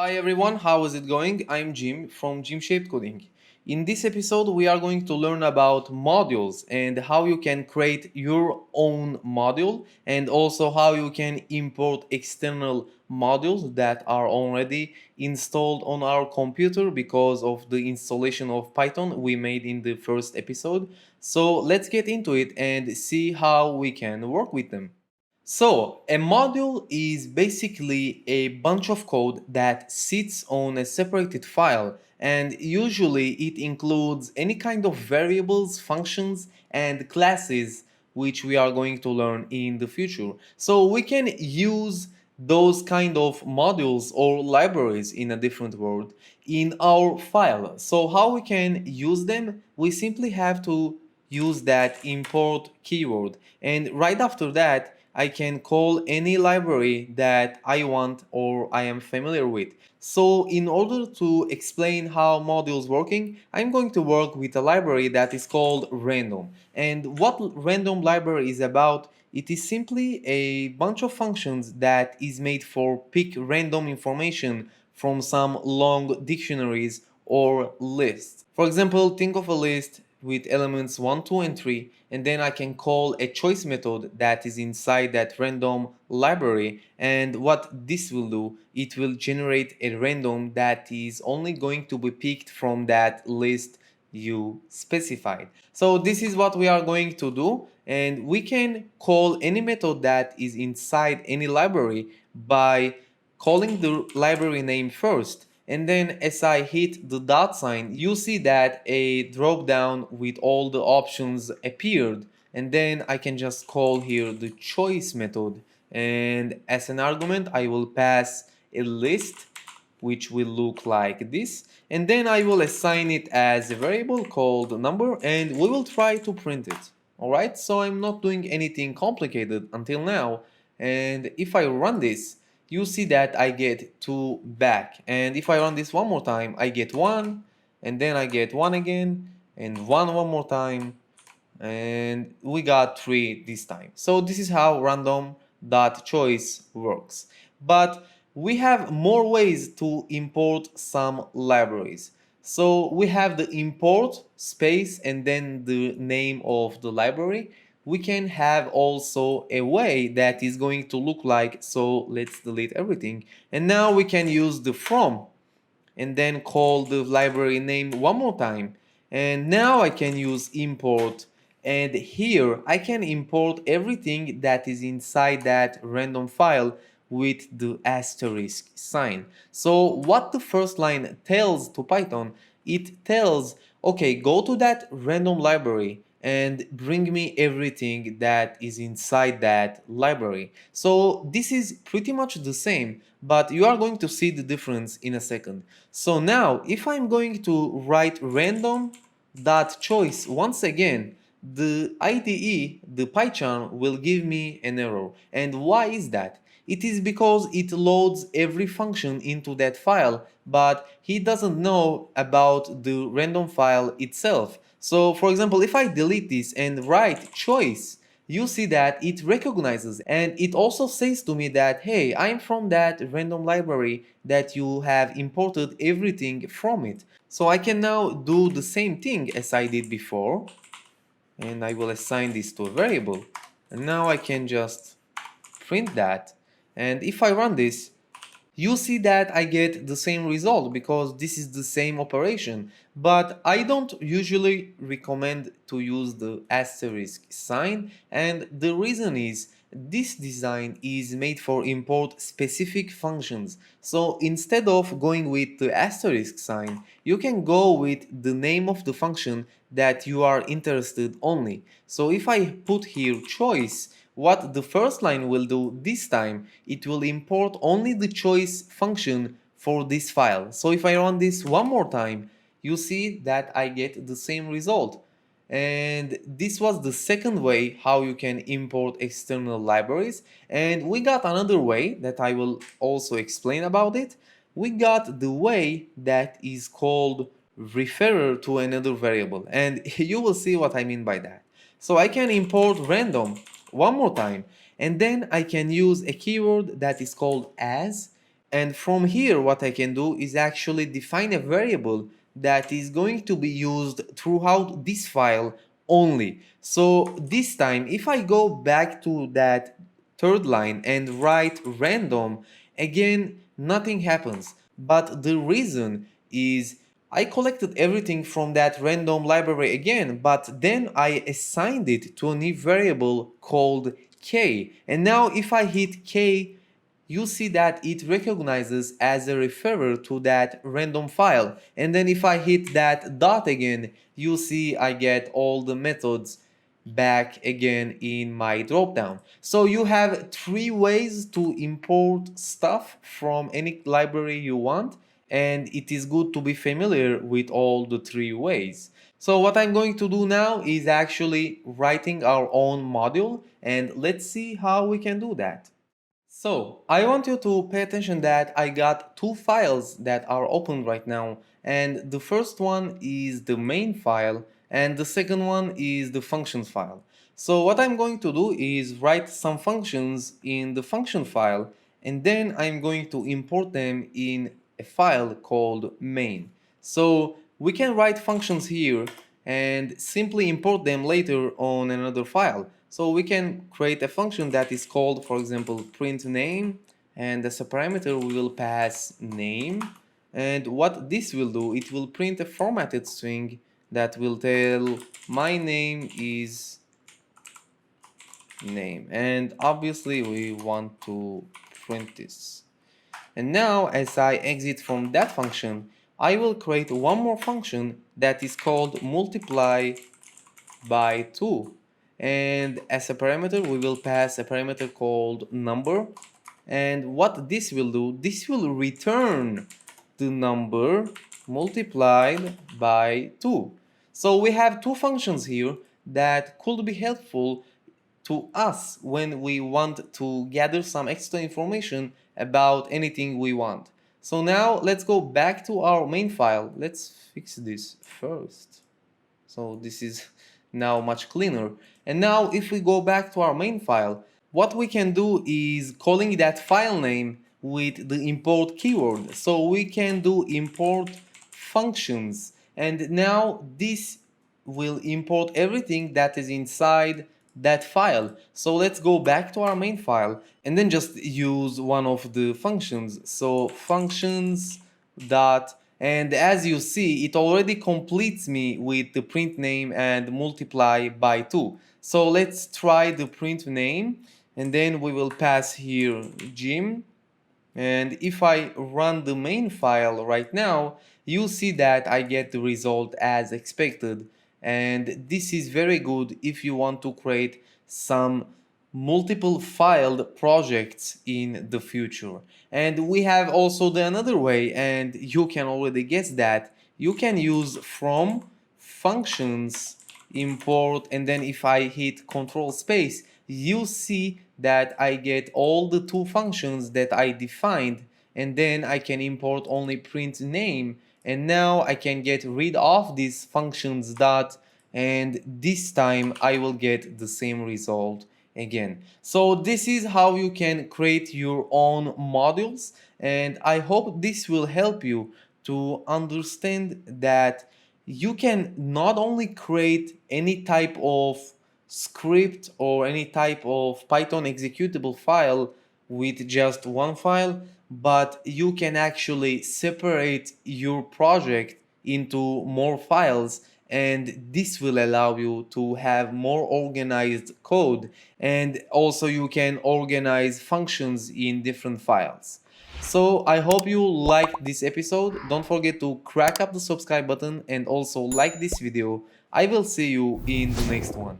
Hi everyone, how is it going? I'm Jim from Jim Shaped Coding. In this episode, we are going to learn about modules and how you can create your own module and also how you can import external modules that are already installed on our computer because of the installation of Python we made in the first episode. So let's get into it and see how we can work with them. So, a module is basically a bunch of code that sits on a separated file, and usually it includes any kind of variables, functions, and classes which we are going to learn in the future. So, we can use those kind of modules or libraries in a different word in our file. So, how we can use them? We simply have to use that import keyword, and right after that I can call any library that I want or I am familiar with. So in order to explain how modules working, I'm going to work with a library that is called random. And what random library is about, it is simply a bunch of functions that is made for pick random information from some long dictionaries or lists. For example, think of a list with elements 1, 2, and 3, and then I can call a choice method that is inside that random library. And what this will do, it will generate a random that is only going to be picked from that list you specified. So this is what we are going to do, and we can call any method that is inside any library by calling the library name first, and then as I hit the dot sign, you see that a drop down with all the options appeared, and then I can just call here the choice method, and as an argument I will pass a list which will look like this, and then I will assign it as a variable called number, and we will try to print it. Alright, so I'm not doing anything complicated until now, and if I run this, you see that I get 2 back, and if I run this one more time I get 1, and then I get 1 again, and 1 more time, and we got 3 this time. So this is how random.choice works. But we have more ways to import some libraries. So we have the import space and then the name of the library. We can have also a way that is going to look like, so let's delete everything. And now we can use the from and then call the library name one more time. And now I can use import, and here I can import everything that is inside that random file with the asterisk sign. So what the first line tells to Python, it tells, okay, go to that random library and bring me everything that is inside that library. So this is pretty much the same, but you are going to see the difference in a second. So now if I'm going to write random.choice once again, the IDE, the PyCharm, will give me an error. And why is that? It is because it loads every function into that file, but he doesn't know about the random file itself. So for example, if I delete this and write choice, you see that it recognizes, and it also says to me that, hey, I'm from that random library that you have imported everything from it. So I can now do the same thing as I did before, and I will assign this to a variable, and now I can just print that, and if I run this, you see that I get the same result because this is the same operation. But I don't usually recommend to use the asterisk sign, and the reason is this design is made for import specific functions. So instead of going with the asterisk sign, you can go with the name of the function that you are interested only. So if I put here choice, what the first line will do this time, it will import only the choice function for this file. So if I run this one more time, you see that I get the same result. And this was the second way how you can import external libraries. And we got another way that I will also explain about it. We got the way that is called referrer to another variable, and you will see what I mean by that. So I can import random one more time, and then I can use a keyword that is called as, And from here, what I can do is actually define a variable that is going to be used throughout this file only. So this time, if I go back to that third line and write random, again, nothing happens. But the reason is I collected everything from that random library again, but then I assigned it to a new variable called k. And now if I hit k, you see that it recognizes as a referrer to that random file. And then if I hit that dot again, you see I get all the methods back again in my dropdown. So you have three ways to import stuff from any library you want, and it is good to be familiar with all the three ways. So what I'm going to do now is actually writing our own module, and let's see how we can do that. So I want you to pay attention that I got two files that are open right now, and the first one is the main file and the second one is the functions file. So what I'm going to do is write some functions in the function file, and then I'm going to import them in a file called main. So we can write functions here and simply import them later on another file. So we can create a function that is called, for example, print name, and as a parameter we will pass name. And what this will do, it will print a formatted string that will tell my name is name, and obviously we want to print this. And now as I exit from that function, I will create one more function that is called multiply by 2, and as a parameter we will pass a parameter called number. And what this will do, this will return the number multiplied by 2. So we have two functions here that could be helpful to us when we want to gather some extra information about anything we want. So now let's go back to our main file. Let's fix this first. So this is now much cleaner. And now if we go back to our main file, what we can do is calling that file name with the import keyword. So we can do import functions, and now this will import everything that is inside that file. So let's go back to our main file and then just use one of the functions. So functions dot, and as you see it already completes me with the print name and multiply by 2. So let's try the print name, and then we will pass here Jim. And if I run the main file right now, you see that I get the result as expected. And this is very good if you want to create some multiple filed projects in the future. And we have also the another way, and you can already guess that you can use from functions import, and then if I hit control space, you see that I get all the two functions that I defined, and then I can import only print name, and now I can get rid of these functions dot, and this time I will get the same result again. So this is how you can create your own modules, and I hope this will help you to understand that you can not only create any type of script or any type of Python executable file with just one file, but you can actually separate your project into more files, and this will allow you to have more organized code, and also you can organize functions in different files. So I hope you liked this episode. Don't forget to crack up the subscribe button and also like this video. I will see you in the next one.